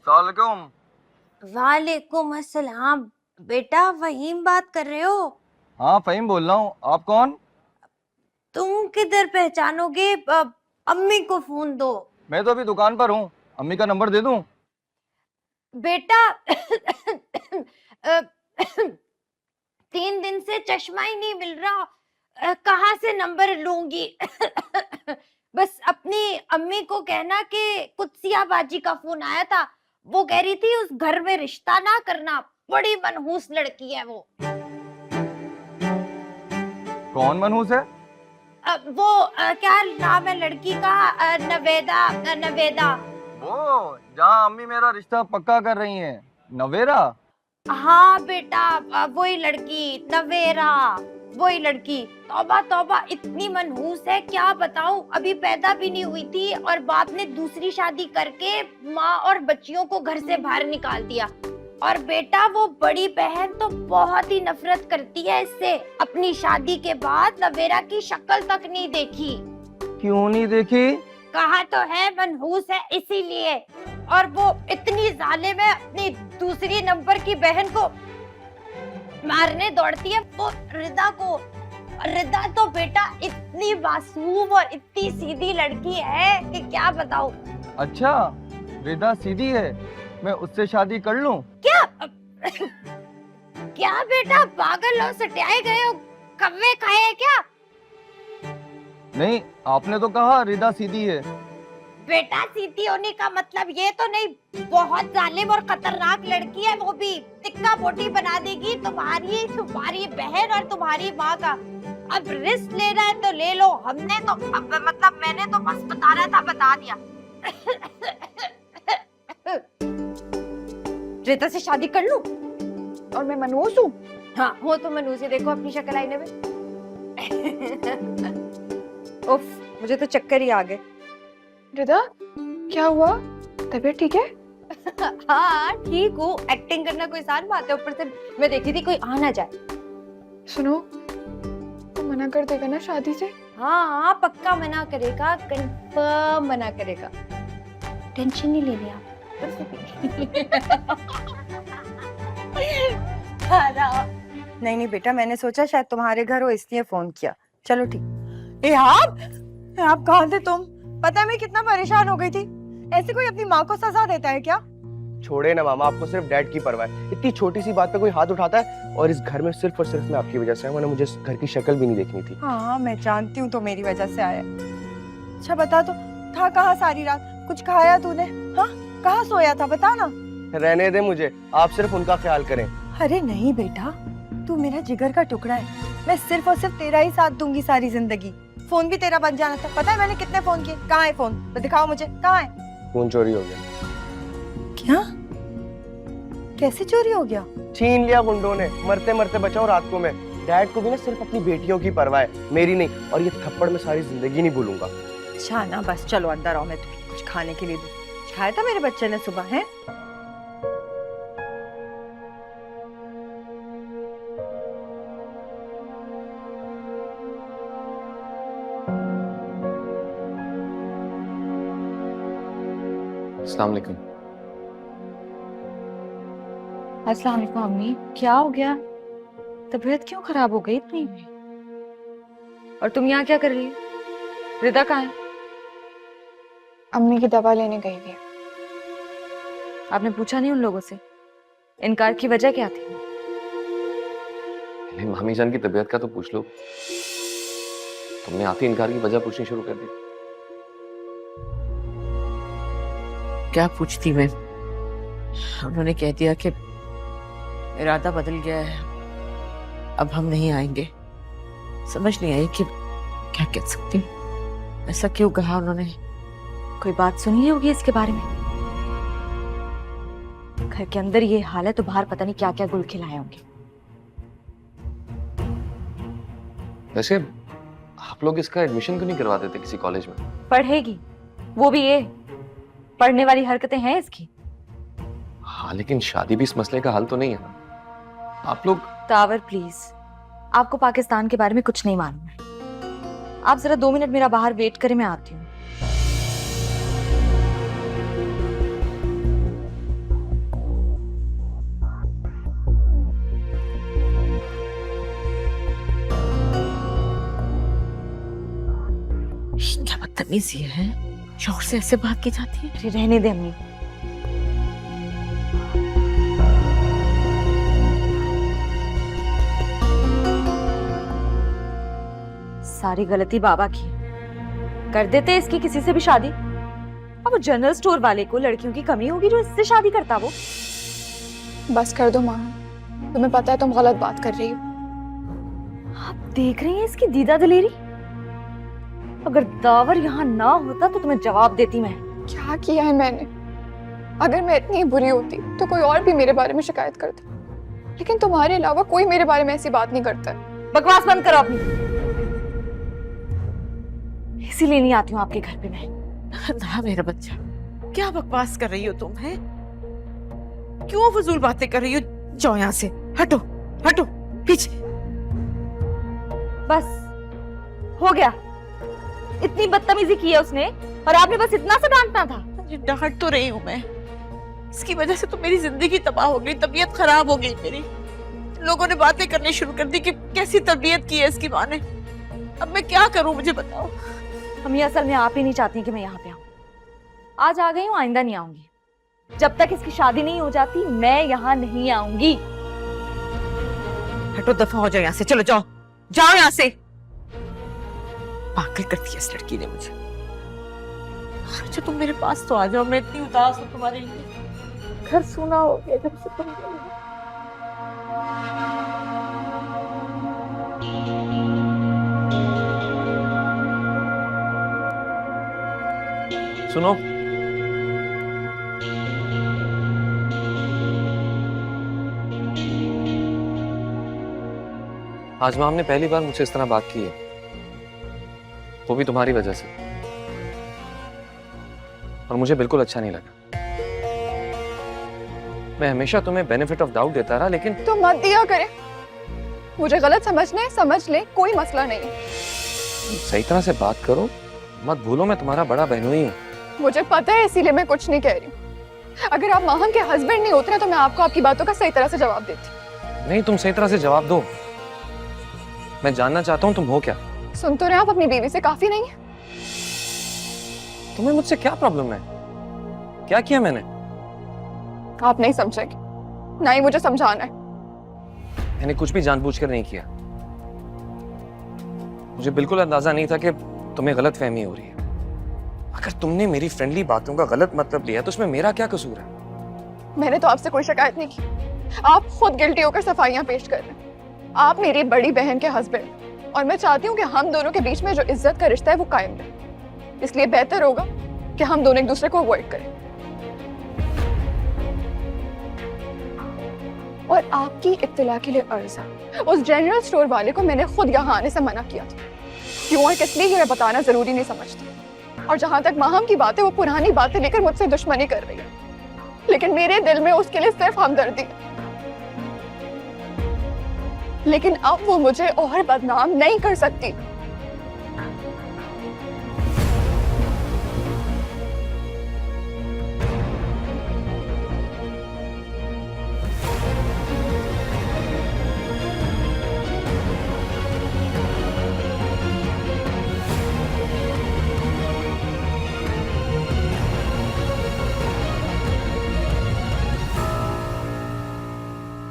सलाम। वालेकुम अस्सलाम। बेटा वहीम बात कर रहे हो? हाँ फ़हीम बोल रहा हूँ, आप कौन? तुम किधर पहचानोगे? अम्मी को फोन दो। मैं तो अभी दुकान पर हूँ, अम्मी का नंबर दे दूँ? बेटा अ, 3 दिन से चश्मा ही नहीं मिल रहा। कहाँ से नंबर लूंगी? बस अपनी अम्मी को कहना कि कुत्सिया बाजी का फोन आया था। वो कह रही थी उस घर में रिश्ता ना करना, बड़ी मनहूस लड़की है वो। कौन मनहूस है? वो क्या नाम है लड़की का? नवेदा। नवेदा। वो जहाँ अम्मी मेरा रिश्ता पक्का कर रही हैं, नवेरा। हाँ बेटा, वही लड़की नवेरा, वही लड़की। तौबा तौबा, इतनी मनहूस है क्या बताऊं। अभी पैदा भी नहीं हुई थी और बाप ने दूसरी शादी करके माँ और बच्चियों को घर से बाहर निकाल दिया। और बेटा वो बड़ी बहन तो बहुत ही नफरत करती है इससे। अपनी शादी के बाद नवेरा की शक्ल तक नहीं देखी। क्यों नहीं देखी? कहा तो है मनहूस है इसीलिए। और वो इतनी जालिम है, अपनी दूसरी नंबर की बहन को मारने दौड़ती है, वो रिदा को। रिदा तो बेटा इतनी मासूम और इतनी सीधी लड़की है कि क्या बताऊं। अच्छा, रिदा सीधी है, मैं उससे शादी कर लूं? क्या? क्या बेटा पागल हो, सटियाए गए हो, कव्वे खाए हैं क्या? नहीं, आपने तो कहा रिदा सीधी है। बेटा सीधी होने का मतलब ये तो नहीं, बहुत जालिम और खतरनाक लड़की है वो भी। टिक्का बोटी बना देगी तुम्हारी तुम्हारी बहन और तुम्हारी माँ का। अब रिस्क लेना है तो ले लो, हमने तो मतलब मैंने तो बस बता रहा था, बता दिया। रिता से शादी कर लूं? और मैं मनहूस हूँ? हाँ हो तो मनहूस ही, देखो अपनी शक्ल आईने में। उफ, मुझे तो चक्कर ही आ गए। रिदा, क्या हुआ? तबीयत ठीक है? हाँ ठीक हूँ, एक्टिंग करना कोई आसान बात है। ऊपर से मैं देखी थी कोई आ ना जाए। सुनो, तो मना कर देगा ना शादी से? हाँ पक्का मना करेगा, कंफर्म मना करेगा। टेंशन नहीं लेनी आप। नहीं नहीं बेटा, मैंने सोचा शायद तुम्हारे घर हो इसलिए फोन किया। चलो ठीक। आप कहाँ थे तुम? पता है मैं कितना परेशान हो गई थी। ऐसे कोई अपनी माँ को सजा देता है क्या? छोड़े ना मामा, आपको सिर्फ डैड की परवाह है। इतनी छोटी सी बात पे कोई हाथ उठाता है, और इस घर में सिर्फ और सिर्फ मैं आपकी वजह से हूं, वरना मुझे इस घर की शक्ल भी नहीं देखनी थी। हाँ मैं जानती हूँ तो मेरी वजह से आया। अच्छा बता, तो था कहाँ सारी रात? कुछ खाया तूने? हाँ, कहाँ सोया था बता ना। रहने दे मुझे, आप सिर्फ उनका ख्याल करें। अरे नहीं बेटा, तू मेरा जिगर का टुकड़ा है। मैं सिर्फ और सिर्फ तेरा ही साथ दूंगी सारी जिंदगी। फोन भी तेरा बन जाना था। पता है मैंने कितने फोन किए? कहाँ है फोन? तो दिखाओ मुझे, कहाँ है? फोन चोरी हो गया। क्या? कैसे चोरी हो गया? छीन लिया गुंडों ने, मरते मरते बचाओ रात को मैं। डैड को भी ना सिर्फ अपनी बेटियों की परवाह है, मेरी नहीं। और ये थप्पड़ मैं सारी जिंदगी नहीं भूलूंगा। अच्छा ना, बस चलो अंदर आओ, मैं तुम्हें कुछ खाने के लिए दूं। खाया था मेरे बच्चे ने सुबह? है अस्सलाम वालेकुम। अस्सलाम वालेकुम अम्मी, क्या हो गया? तबीयत क्यों खराब हो गई इतनी? और तुम यहाँ क्या कर रही हो? रिदा कहाँ है? अम्मी की दवा लेने गई थी। आपने पूछा नहीं उन लोगों से? इनकार की वजह क्या थी? पहले मामी जान की तबीयत का तो पूछ लो। तुमने आते इनकार की वजह पूछनी शुरू कर दी। क्या पूछती मैं? उन्होंने कह दिया कि इरादा बदल गया है, अब हम नहीं आएंगे। समझ नहीं आई कि क्या कह सकती हूँ। ऐसा क्यों कहा उन्होंने? कोई बात सुनी होगी इसके बारे में? घर के अंदर ये हाल है तो बाहर पता नहीं क्या क्या गुल खिलाए होंगे। वैसे आप लोग इसका एडमिशन क्यों नहीं करवा देते किसी कॉलेज में? पढ़ेगी वो भी, ये पढ़ने वाली हरकतें हैं इसकी। हाँ लेकिन शादी भी इस मसले का हल तो नहीं है ना। आप लोग तावर प्लीज, आपको पाकिस्तान के बारे में कुछ नहीं मालूम है। आप जरा 2 मिनट मेरा बाहर वेट करें, मैं आती हूँ। बदतमीजी है, शौहर से ऐसे बात की जाती है। अरे रहने दे अम्मी। सारी गलती बाबा की। कर देते इसकी किसी से भी शादी। अब वो जनरल स्टोर वाले को लड़कियों की कमी होगी जो इससे शादी करता वो। बस कर दो माँ, तुम्हें पता है तुम गलत बात कर रही हो। आप देख रही हैं इसकी दीदा दलेरी। अगर दावर यहाँ ना होता तो तुम्हें जवाब देती मैं। क्या किया है मैंने? अगर मैं इतनी बुरी होती तो कोई और भी मेरे बारे में शिकायत करता, लेकिन तुम्हारे अलावा कोई मेरे बारे में ऐसी बात नहीं करता है। बकवास बंद करो अपनी। इसीलिए नहीं आती हूँ आपके घर पे मैं। ना मेरा बच्चा, क्या बकवास कर रही हो तुम? है क्यों फजूल बातें कर रही हो? जाओ यहाँ से, हटो हटो पीछे। बस हो गया। इतनी बदतमीजी की है उसने और आपने बस इतना सा डांटना था। अरे डांट तो रही हूँ मैं, इसकी वजह से तो मेरी जिंदगी तबाह हो गई, तबीयत खराब हो गई मेरी। लोगों ने बातें करनी शुरू कर दी कि कैसी तबीयत की है इसकी माँ ने। अब मैं क्या करूं, मुझे बताओ। अम्मी असल में आप ही नहीं चाहती कि मैं यहाँ पे आऊँ। आज आ गई हूँ, आइंदा नहीं आऊंगी। जब तक इसकी शादी नहीं हो जाती मैं यहाँ नहीं आऊंगी। हटो, दफा हो जाओ यहाँ से, चलो जाओ जाओ यहाँ से। पागल करती है इस लड़की ने मुझे। अच्छा तुम मेरे पास तो आ जाओ, मैं इतनी उदास हूँ तुम्हारे लिए। घर सूना हो गया जब से तुम गई। सुनो, आज माम ने पहली बार मुझसे इस तरह बात की है, वो भी तुम्हारी वजह से, और मुझे बिल्कुल अच्छा नहीं लगा। मैं हमेशा तुम्हें बेनिफिट ऑफ डाउट देता रहा, लेकिन तो मत दिया करे। मुझे गलत समझना है, समझ ले, कोई मसला नहीं। सही तरह से बात करो, मत भूलो मैं तुम्हारा बड़ा बहनोई हूँ। मुझे पता है, इसीलिए मैं कुछ नहीं कह रही हूँ। अगर आप माहम के हस्बैंड नहीं होते ना तो मैं आपको आपकी बातों का सही तरह से जवाब देती। नहीं, तुम सही तरह से जवाब दो। मैं जानना चाहता हूँ तुम हो क्या। सुन तो रहे आप अपनी बीवी से काफी नहीं है? तुम्हें मुझसे क्या प्रॉब्लम है? क्या किया मैंने? आप नहीं समझेंगे, ना ही मुझे समझाना है। मैंने कुछ भी जानबूझकर नहीं किया। मुझे बिल्कुल अंदाजा नहीं था कि तुम्हें गलत फहमी हो रही है। अगर तुमने मेरी फ्रेंडली बातों का गलत मतलब लिया तो उसमें मेरा क्या कसूर है? मैंने तो आपसे कोई शिकायत नहीं की। आप खुद गिल्टी होकर सफाइयां पेश कर रहे हैं। आप मेरी बड़ी बहन के हस्बैंड और मैं चाहती हूँ कि हम दोनों के बीच में जो इज्जत का रिश्ता है वो कायम रहे। इसलिए बेहतर होगा कि हम दोनों एक दूसरे को अवॉइड करें। और आपकी इत्तला के लिए अर्जा, उस जनरल स्टोर वाले को मैंने खुद यहाँ आने से मना किया था। क्यों और किस लिए ये मैं बताना जरूरी नहीं समझती। और जहां तक माहम की बात है, वो पुरानी बातें लेकर मुझसे दुश्मनी कर रही है, लेकिन मेरे दिल में उसके लिए सिर्फ हमदर्दी है। लेकिन अब वो मुझे और बदनाम नहीं कर सकती।